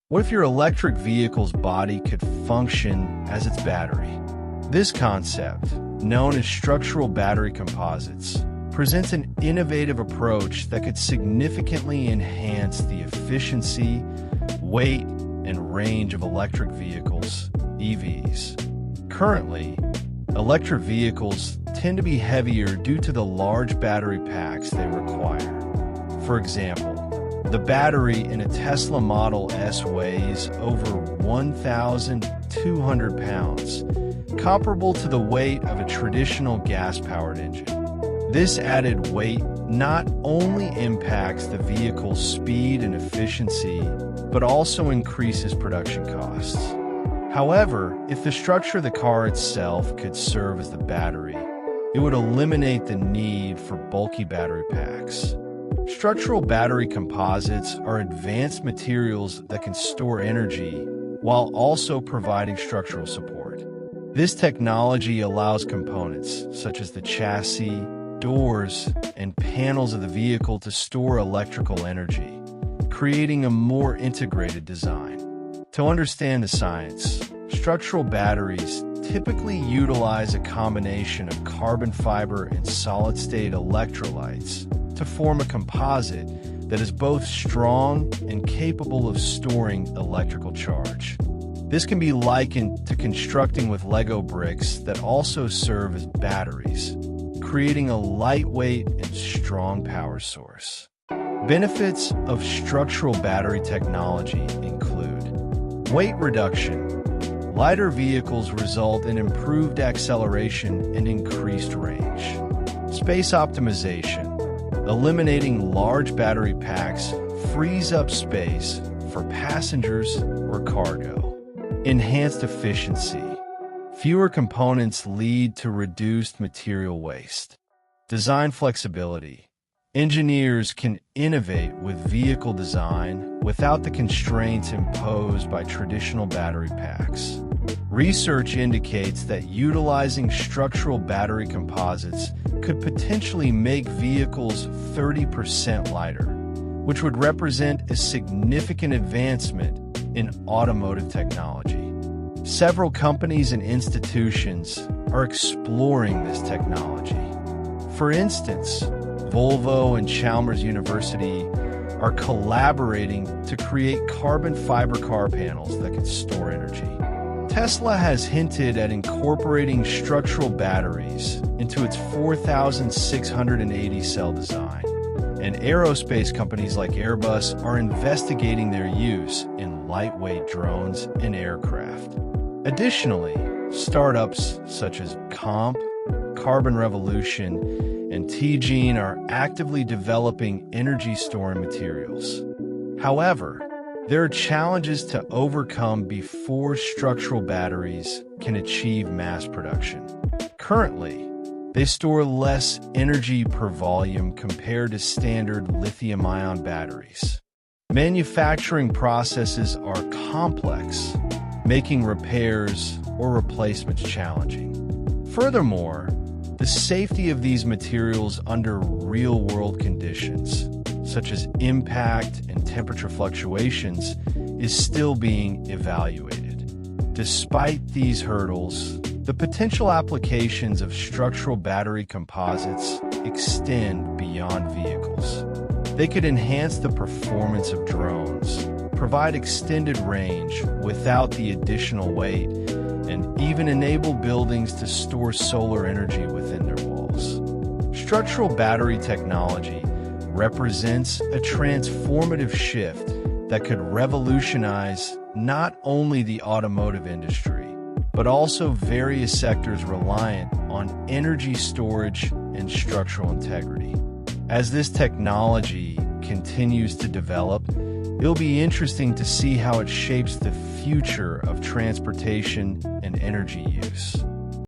What if your electric vehicle's body could function as its battery? This concept, known as structural battery composites, presents an innovative approach that could significantly enhance the efficiency, weight, and range of electric vehicles, EVs. Currently, electric vehicles tend to be heavier due to the large battery packs they require. For example, the battery in a Tesla Model S weighs over 1,200 pounds, comparable to the weight of a traditional gas-powered engine. This added weight not only impacts the vehicle's speed and efficiency, but also increases production costs. However, if the structure of the car itself could serve as the battery, it would eliminate the need for bulky battery packs. Structural battery composites are advanced materials that can store energy while also providing structural support. This technology allows components, such as the chassis, doors, and panels of the vehicle to store electrical energy, creating a more integrated design. To understand the science, structural batteries typically utilize a combination of carbon fiber and solid-state electrolytes to form a composite that is both strong and capable of storing electrical charge. This can be likened to constructing with Lego bricks that also serve as batteries, creating a lightweight and strong power source. Benefits of structural battery technology include weight reduction. Lighter vehicles result in improved acceleration and increased range. Space optimization. Eliminating large battery packs frees up space for passengers or cargo. Enhanced efficiency. Fewer components lead to reduced material waste. Design flexibility. Engineers can innovate with vehicle design without the constraints imposed by traditional battery packs. Research indicates that utilizing structural battery composites could potentially make vehicles 30% lighter, which would represent a significant advancement in automotive technology. Several companies and institutions are exploring this technology. For instance, Volvo and Chalmers University are collaborating to create carbon fiber car panels that can store energy. Tesla has hinted at incorporating structural batteries into its 4,680 cell design, and aerospace companies like Airbus are investigating their use in lightweight drones and aircraft. Additionally, startups such as Carbon Revolution, and T-Gene are actively developing energy-storing materials. However, there are challenges to overcome before structural batteries can achieve mass production. Currently, they store less energy per volume compared to standard lithium-ion batteries. Manufacturing processes are complex, making repairs or replacements challenging. Furthermore, the safety of these materials under real-world conditions, such as impact and temperature fluctuations, is still being evaluated. Despite these hurdles, the potential applications of structural battery composites extend beyond vehicles. They could enhance the performance of drones, provide extended range without the additional weight, and even enable buildings to store solar energy within their walls. Structural battery technology represents a transformative shift that could revolutionize not only the automotive industry, but also various sectors reliant on energy storage and structural integrity. As this technology continues to develop, it'll be interesting to see how it shapes the future of transportation and energy use.